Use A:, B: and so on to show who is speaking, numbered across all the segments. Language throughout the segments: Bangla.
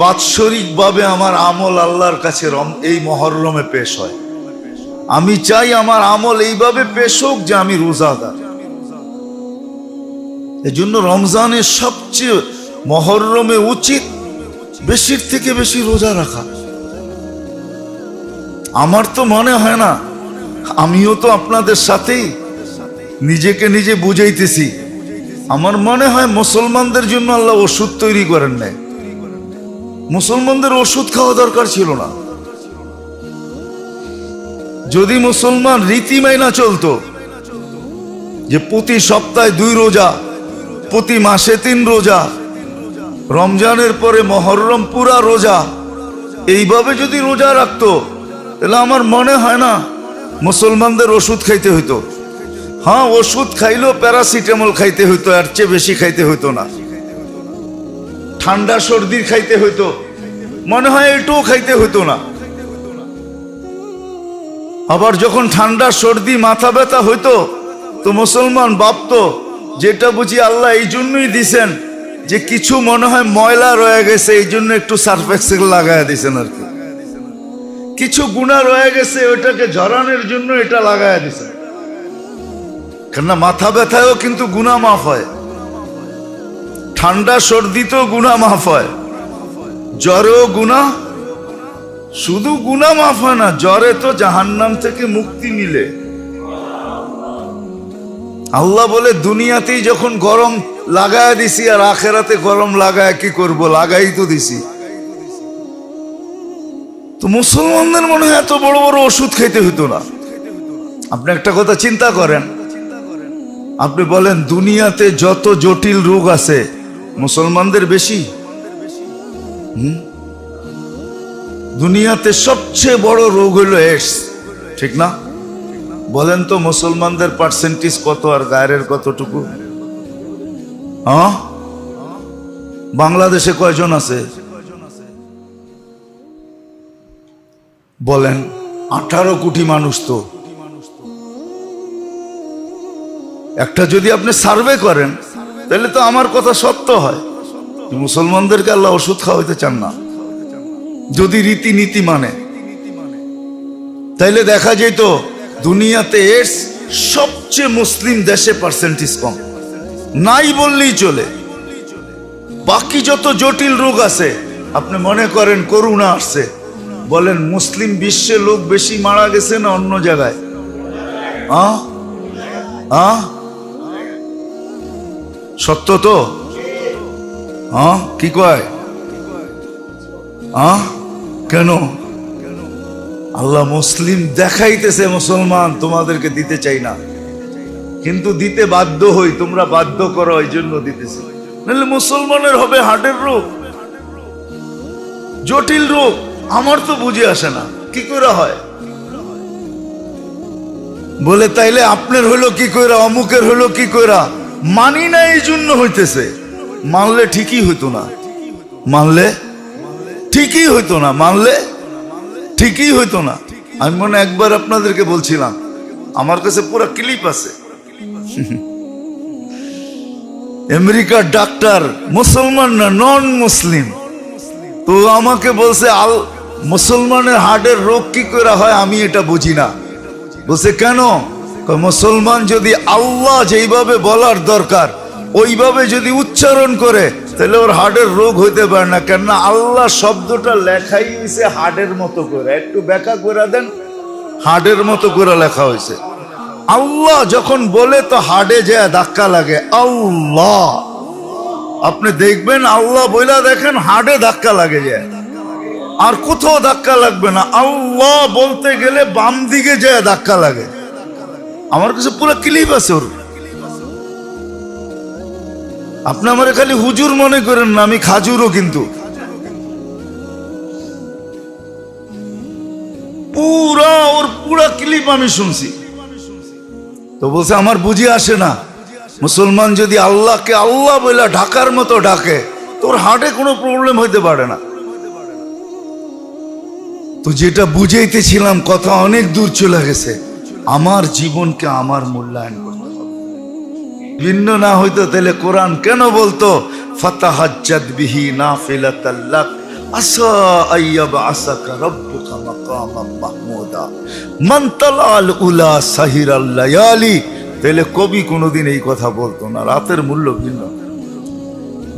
A: বাৎসরিকভাবে আমার আমল আল্লাহর কাছে এই মহরমে পেশ হয়। আমি চাই আমার আমল এইভাবে পেশ হোক যে আমি রোজাদার। এই জন্য রমজানের সবচেয়ে মহরমে উচিত বেশির থেকে বেশি রোজা রাখা। আমার তো মনে হয় না, আমিও তো আপনাদের সাথেই নিজেকে নিজে বুঝাইতেছি, আমার মনে হয় মুসলমানদের জন্য আল্লাহ ওষুধ তৈরি করেন নাই। মুসলমানদের ওষুধ খাওয়া দরকার ছিল না। যদি মুসলমান রীতি মাইনা চলতো যে প্রতি সপ্তাহে 2 রোজা, প্রতি মাসে 3 রোজা, রমজানের পরে মহরম পুরা রোজা, এইভাবে যদি রোজা রাখতো, তাহলে আমার মনে হয় না মুসলমানদের ওষুধ খাইতে হইতো। হ্যাঁ, ওষুধ খাইলেও প্যারাসিটামল খাইতে হইতো, এর চেয়ে বেশি খাইতে হইতো না। ঠান্ডা সর্দির খাইতে হইতো, মনে হয় এটাও খাইতে হইতো না। আবার যখন ঠান্ডা সর্দি মাথা ব্যথা হইতো, তো মুসলমান ভাবতো যেটা বুঝি আল্লাহ এই জন্যই দিছেন যে কিছু মনে হয় ময়লা রয়ে গেছে, এই জন্য একটু সার্ফ এক্সেল লাগায় দিছেন আর কি। কিছু গুনাহ রয়ে গেছে, ওইটাকে ঝরানোর জন্য এটা লাগায় দিছেন। কেননা মাথা ব্যথায়ও কিন্তু গুনাহ মাফ হয়, ঠান্ডা সর্দিতেও গুনাহ মাফ হয়, জ্বরেও গুনাহ, শুধু গুনাহ মাফ হয় না, জ্বরে তো জাহান্নাম থেকে মুক্তি মিলে। আল্লাহ বলে দুনিয়াতেই যখন গরম লাগায় দিছি, আর আখেরাতে গরম লাগায় কি করব, লাগাই তো দিছি। তো মুসলমানদের মনে হয় এত বড় বড় ওষুধ খাইতে হইতো না। আপনি একটা কথা চিন্তা করেন, আপনি বলেন দুনিয়াতে যত জটিল রোগ আছে মুসলমানদের বেশি। দুনিয়াতে সবচেয়ে বড় রোগ হইল এইডস, ঠিক না? বলেন তো মুসলমানদের পার্সেন্টেজ কত আর গায়ের কতটুকু? হ্যাঁ, বাংলাদেশে কয়জন আছে বলেন? 18 কোটি মানুষ। তো একটা যদি আপনি সার্ভে করেন, তাহলে তো আমার কথা সত্য হয়, মুসলমানদেরকে আল্লাহ ওষুধ খাওয়াইতে চান না। যদি রীতিনীতি মানে, তাইলে দেখা যেত দুনিয়াতে এইডস সবচেয়ে মুসলিম দেশে পার্সেন্টেজ কম, নাই বললেই চলে। বাকি যত জটিল রোগ আছে, আপনি মনে করেন করোনা আসছে, বলেন মুসলিম বিশ্বে লোক বেশি মারা গেছে না অন্য জায়গায়? সত্য তো? কি কয়? কেন? আল্লাহ মুসলিম দেখাইতেছে, মুসলমান তোমাদেরকে দিতে চাই না, কিন্তু দিতে বাধ্য হই, তোমরা বাধ্য করো, এই জন্য দিতেছে। নাহলে মুসলমানের হবে হার্টের রোগ, জটিল রোগ। আমার তো বুঝে আসে না কি করে হয়। বলে তাইলে আপনার হলো কি কইরা, অমুকের হলো কি কইরা? মানি না, এই জন্য হইতেছে। মানলে ঠিকই হইতো না, মানলে ঠিকই হইতো না, মানলে ঠিকই হইতো না। আমি মনে একবার আপনাদেরকে বলছিলাম, আমার কাছে পুরো ক্লিপ আছে। আমেরিকার ডাক্তার, মুসলমান না, নন মুসলিম, তো আমাকে বলছে মুসলমানের হার্টের রোগ কি করে হয় আমি এটা বুঝি না। বলছে কেন? মুসলমান যদি আল্লাহ যেইভাবে বলার দরকার ওইভাবে যদি উচ্চারণ করে, তাহলে ওর হার্টের রোগ হইতে পারে না। কেননা আল্লাহ শব্দটা লেখাই হয়েছে হার্টের মতো করে, একটু ব্যাখ্যা করে দেন, হার্টের মতো করে লেখা হয়েছে। আল্লাহ যখন বলে তো হার্টে যায় ধাক্কা লাগে। আল্লাহ, আপনি দেখবেন আল্লাহ বইলা দেখেন হার্টে ধাক্কা লাগে যায়, আর কোথাও ধাক্কা লাগবে না। আল্লাহ বলতে গেলে বাম দিকে যায় ধাক্কা লাগে। আমার কাছে পুরো ক্লিপ আছে ওর। আপনি আমার খালি হুজুর মনে করেন না, আমি খাজুরও, কিন্তু পুরা ওর পুরা ক্লিপ আমি শুনছি। তো বলছে আমার বুঝে আসে না, মুসলমান যদি আল্লাহকে আল্লাহ বলে ঢাকার মতো ডাকে, তোর হার্টে কোনো প্রবলেম হইতে পারে না। তো যেটা বুঝাইতেছিলাম, কথা অনেক দূর চলে গেছে। আমার জীবনকে আমার মূল্যায়ন করতে হবে। ভিন্ন না হইতো তাহলে কোরআন কেন বলতো ফাতাহাজ্জাদ বিহি নাফিলাতাল লাক আসা আইয়াবআসাকা রাব্বুকা মাকামান মাহমুদা মান তালাল উলা সাহিরাল লায়ালি। তাহলে কবি কোনোদিন এই কথা বলতো না। রাতের মূল্য ভিন্ন,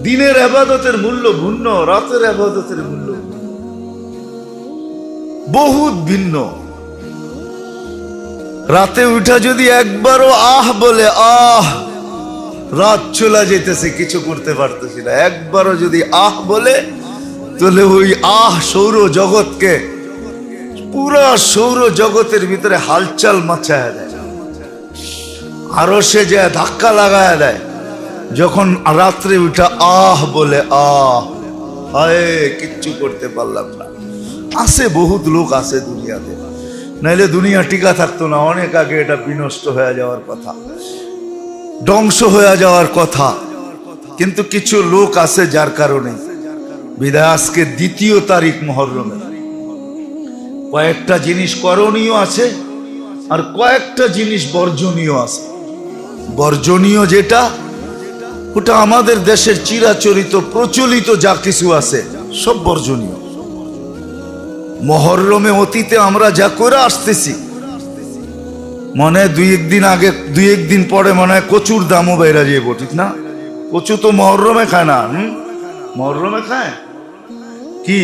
A: দিনের ইবাদতের মূল্য ভিন্ন, রাতের ইবাদতের মূল্য বহুত ভিন্ন। রাতে উঠা যদি একবারও আহ বলে, আহ রাত চলে যেতেছে, কিছু করতে পারতেছি না, একবারও যদি আহ বলে, তাহলে ওই আহ সৌর জগৎকে, পুরা সৌর জগতের ভিতরে হালচাল মাচায় দেয়, আরো সে যে ধাক্কা লাগায় দেয় যখন রাত্রে উঠা আহ বলে। আহ হায়, কিচ্ছু করতে পারলাম না। আছে বহুত লোক আছে দুনিয়াতে, নাইলে দুনিয়া টিকা থাকতো না, অনেক আগে এটা বিনষ্ট হয়ে যাওয়ার কথা, ধ্বংস হয়ে যাওয়ার কথা। কিন্তু কিছু লোক আছে যার কারণে বিদায় আজকে 2 তারিখ মুহররমের কয়েকটা জিনিস করণীয় আছে আর কয়েকটা জিনিস বর্জনীয় আছে। বর্জনীয় যেটা, ওটা আমাদের দেশের চিরাচরিত প্রচলিত যা কিছু আছে সব বর্জনীয়। মুহররমে অতীতে আমরা যা করে আসতেছি, মনে 2-1 দিন আগে 2-1 দিন পরে মনে হয় কচুর দামও বেড়ে যাবো, ঠিক না? কচু তো মুহররমে খায় না, মুহররমে খায় কি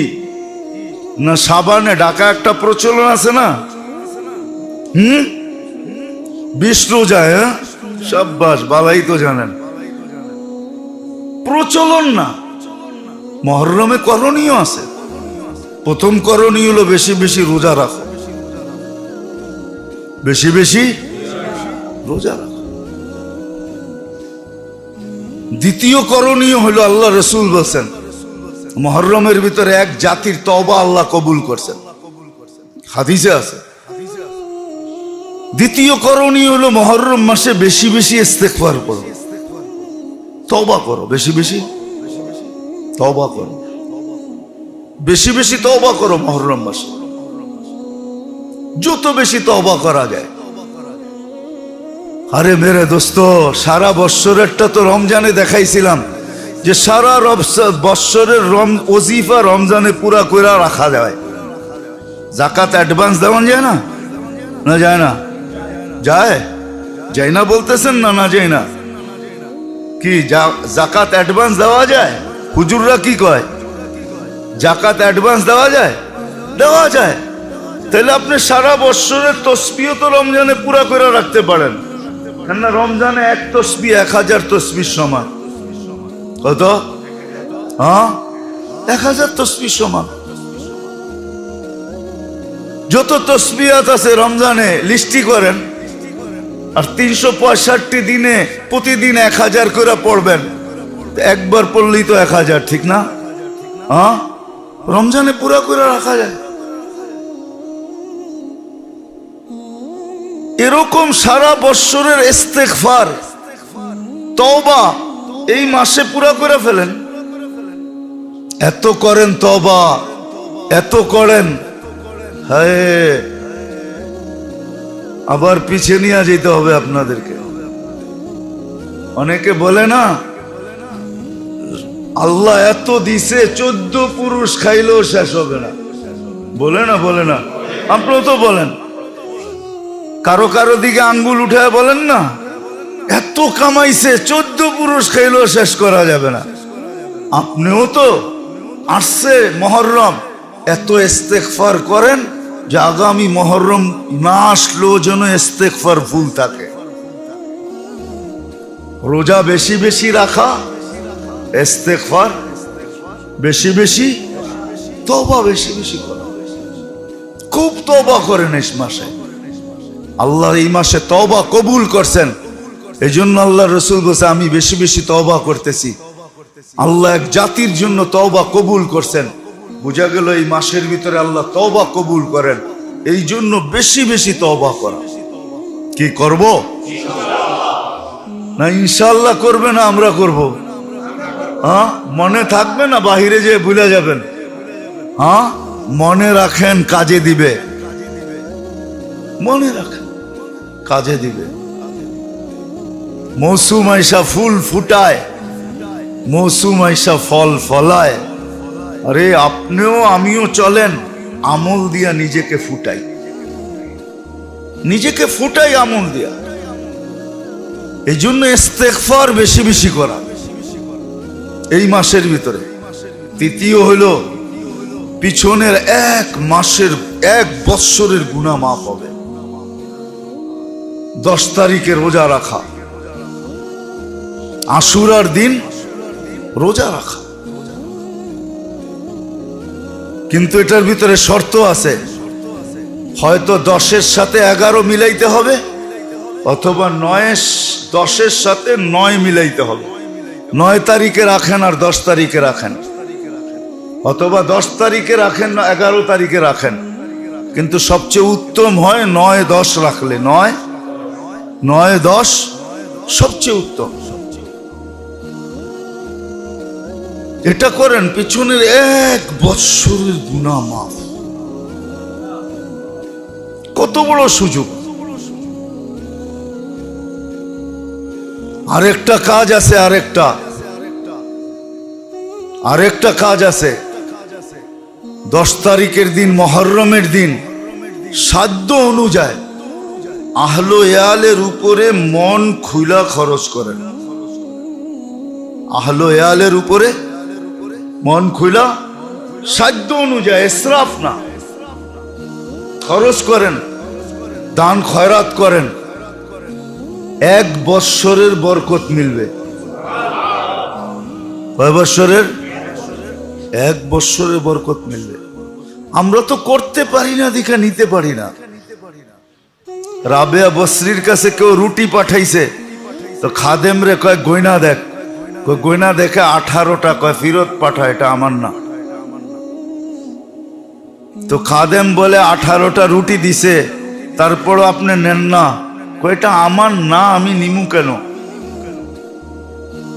A: না? সাবানে ঢাকা একটা প্রচলন আছে না, 20 রোজায়, হ্যাঁ সাব্বাস, বালাই তো জানেন। প্রচলন না, মুহররমে করণীয় আছে। প্রথম করণীয় হলো বেশি বেশি রোজা রাখো, বেশি বেশি রোজা রাখো। দ্বিতীয় করণীয় হলো, আল্লাহ রসুল বলছেন মুহররমের ভিতরে এক জাতির তওবা আল্লাহ কবুল করছেন, হাদিসে আছে। দ্বিতীয় করণীয় হলো মুহররম মাসে বেশি বেশি ইস্তেগফার করো, তওবা করো, বেশি বেশি তওবা করো, বেশি বেশি তওবা করো মুহররম মাসে, যত বেশি তওবা করা যায়। আরে মেরে দোস্ত, সারা বৎসরেরটা তো রমজানে দেখাইছিলাম যে সারা বৎসরের ওজিফা রমজানে পুরা কইরা রাখা যায়। যাকাত অ্যাডভান্স দেওয়া যায় না? না যায় না? যায়? যায় না বলতেছেন না? না যায় না? কি যাকাত অ্যাডভান্স দেওয়া যায়? হুজুররা কি কয়, যাকাত অ্যাডভান্স দেওয়া যায়? দেওয়া যায়। তাহলে আপনি সারা বৎসরের তসবিহ তো রমজানে পুরা করে রাখতে পারেন। কেননা রমজানে এক তসবিহ 1000 তসবির সমান। কত? হ্যাঁ, 1000 তসবির সমান। যত তসবিহাত আছে রমজানে লিস্টি করেন, আর 365 দিনে প্রতিদিন 1000 করে পড়বেন, একবার পড়লেই তো 1000, ঠিক না? হ্যাঁ, রমজানে পুরা করে রাখা যায়। এরকম সারা বৎসরের ইস্তেগফার তওবা এই মাসে পুরা করে ফেলেন। এত করেন তওবা, এত করেন, হায় আবার পিছিয়ে নিয়ে যেতে হবে আপনাদেরকে। অনেকে বলে না আল্লাহ এত দিছে 14 পুরুষ খাইলেও শেষ হবে না, বলে না? বলে না? আপনিও তো বলেন, কারো কারো দিকে আঙ্গুল উঠায় বলেন না, এত কামাইছে 14 পুরুষ খাইলেও শেষ করা যাবে না। আপনিও তো আসছে মুহররম, এত ইস্তেগফার করেন যে আগামী মুহররম না আসলেও যেন ইস্তেগফার ফুল থাকে। রোজা বেশি বেশি রাখা, ইস্তেগফার বেশি বেশি, তওবা বেশি বেশি করা। খুব তওবা করেন এই মাসে। আল্লাহ এই মাসে তওবা কবুল করছেন, এই জন্য আল্লাহ রসুল বলছে আমি বেশি বেশি তওবা করতেছি। আল্লাহ এক জাতির জন্য তওবা কবুল করছেন, বোঝা গেল এই মাসের ভিতরে আল্লাহ তওবা কবুল করেন। এই জন্য বেশি বেশি তওবা করা। কি করব না? ইনশাআল্লাহ করবে না? আমরা করব। হ্যাঁ, মনে থাকবে না? বাহিরে যেয়ে ভুলে যাবেন? হ্যাঁ, মনে রাখেন, কাজে দিবে। মনে রাখেন, কাজে দিবে। মৌসুম আইসা ফুল ফুটায়, মৌসুম আইসা ফল ফলায়, আরে আপনিও আমিও চলেন আমল দিয়া নিজেকে ফুটাই, নিজেকে ফুটাই আমল দিয়া। এই জন্য ইস্তেগফার বেশি বেশি করা এই মাসের ভিতরে। তৃতীয় হলো পিছনের 1 মাসের 1 বৎসরের গুনাহ মাফ হবে। 10 তারিখে রোজা রাখা, আশুরার দিন রোজা রাখা, কিন্তু এটার ভিতরে শর্ত আছে। হয়তো 10-এর সাথে 11 মিলাইতে হবে, অথবা 9-10-এর সাথে 9 মিলাইতে হবে। 9 তারিখে রাখেন আর 10 তারিখে রাখেন, অথবা 10 তারিখে রাখেন 11 তারিখে রাখেন, কিন্তু সবচেয়ে উত্তম হয় 9-10 রাখলে। 9-10 সবচেয়ে উত্তম। এটা করেন, পিছনের 1 বৎসরের গুনাহ মাফ। কত বড় সুযোগ। আরেকটা কাজ আছে, আরেকটা কাজ আছে। 10 তারিখের দিন, মুহররমের দিন, সাধ্য অনুযায়ী আহলে ইয়ালের উপরে মন খুলা খরচ করেন। আহলে ইয়ালের উপরে মন খুলা, সাধ্য অনুযায়ী, ইসরাফ না, খরচ করেন, দান খয়রাত করেন। 1 বৎসরের বরকত মিলবে। কয় বৎসরের? 1 বৎসরের বরকত মিলবে। আমরা তো করতে পারি না, দেখা নিতে পারি না। রাবেয়া বসরির কাছে কেউ রুটি পাঠাইছে, তো খাদেম রে কয় গয়না দেখ। গয়না দেখে 18টা, কয় ফিরত পাঠা, এটা আমার না। তো খাদেম বলে 18টা রুটি দিছে, তারপরও আপনি নেন না। কয় এটা আমার না, আমি নিমু কেন?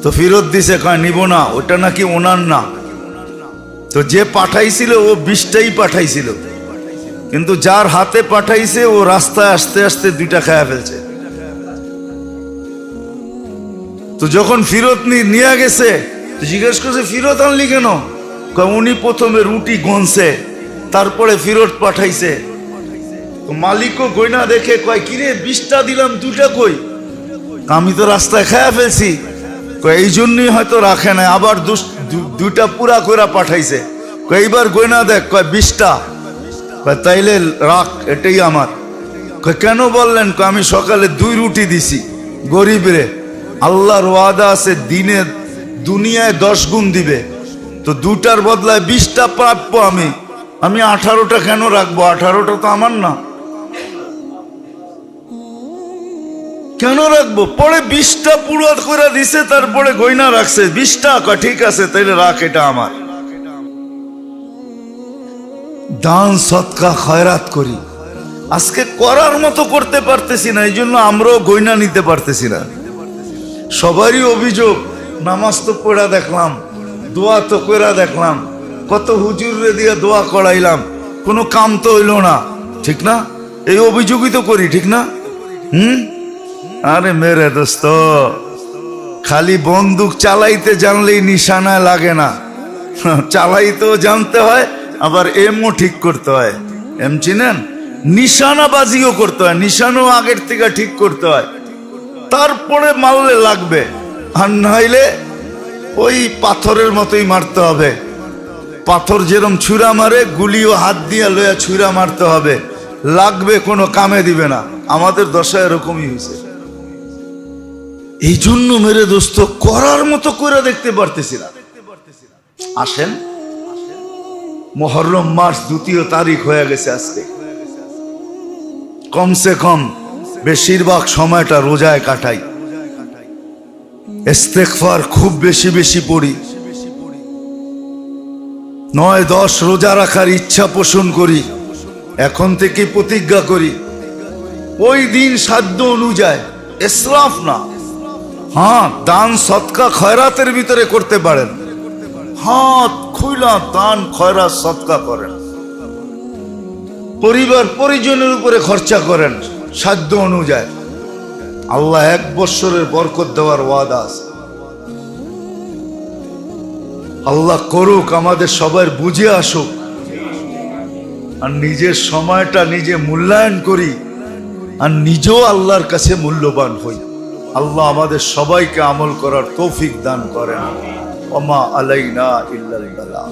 A: তো ফিরত দিছে, কয় নিব না, ওটা নাকি ওনার না। তো যে পাঠাইছিল ও 20টাই পাঠাইছিল, কিন্তু যার হাতে পাঠাইছে ও রাস্তায় আসতে আসতে 2টা খায়া ফেলছে। তো যখন ফিরত নিয়ে গেছে, জিজ্ঞেস করছে ফিরত আনলি কেন? উনি প্রথমে রুটি গনছে, তারপরে ফিরত পাঠাইছে। তো মালিকও গয়না দেখে কয় কিরে 20টা দিলাম, 2টা কই? আমি তো রাস্তায় খায়া ফেলছি। এই জন্যই হয়তো রাখে নাই, আবার 2টা পুরা করে পাঠাইছে। এইবার গয়না দেখ, কয় 20টা। তাইলে রাখ, এটাই আমার। কেন বললেন? আমি সকালে 2 রুটি দিছি গরিব রে। আল্লাহর ওয়াদা আছে দিনে দুনিয়ায় 10 গুণ দিবে, তো 2টার বদলায় 20টা প্রাপ্য আমি 18টা কেন রাখবো? 18টা তো আমার না, কেন রাখবো? পরে 20টা পুরো করে দিছে, তারপরে গয়না রাখছে 20টা। কয় ঠিক আছে, তাইলে রাখ, এটা আমার। দান সদকা খয়রাত করি, আজকে করার মতো করতে পারতেছি না, এই জন্য আমরাও গয়না নিতে পারতেছি না। সবারই অভিযোগ, নামাজ তো পড়া দেখলাম, দোয়া তো কইরা দেখলাম, কত হুজুরে দিয়ে দোয়া করাইলাম, কোনো কাম তো হইল না। ঠিক না? এই অভিযোগই তো করি, ঠিক না? আরে মেরে দোস্ত, খালি বন্দুক চালাইতে জানলেই নিশানায় লাগে না, চালাইতেও জানতে হয়, আবার এমও ঠিক করতে হয়। এম চিনেন? নিশানাবাজিও করতে হয়, নিশানাও আগের থেকে ঠিক করতে হয়, তারপরে মারলে লাগবে। আর নাইলে ওই পাথরের মতোই মারতে হবে। পাথর যেরকম ছুরা মারে, গুলিও হাত দিয়ে লইয়া ছুরা মারতে হবে, লাগবে, কোনো কামে দিবে না। আমাদের দশা এরকমই হয়েছে। এই জন্য মেরে দোস্ত, করার মতো করে দেখতে পারতেছি না। আসেন, মুহররম মাস 2 তারিখ হয়ে গেছে আজকে। কমসে কম বেশিরভাগ সময়টা রোজায় কাটাই, ইস্তেগফার খুব বেশি বেশি পড়ি, 9-10 রোজা রাখার ইচ্ছা পোষণ করি। এখন থেকে প্রতিজ্ঞা করি, ওই দিন সাধ্য অনুযায়ী, ইসরাফ না। হ্যাঁ, দান সদকা খয়রাতের ভিতরে করতে পারেন, হাত খুইলা দান খয়রাত সদকা করেন, পরিবার পরিজনের উপরে খরচা করেন সাধ্য অনুযায়ী। আল্লাহ 1 বৎসরের বরকত দেওয়ার ওয়াদা আছে। আল্লাহ করুক আমাদের সবার বুঝে আসুক, আর নিজের সময়টা নিজে মূল্যায়ন করি, আর নিজেও আল্লাহর কাছে মূল্যবান হই। আল্লাহ আমাদের সবাইকে আমল করার তৌফিক দান করেন। ওমা আলাইনা ইল্লাল বালাগ।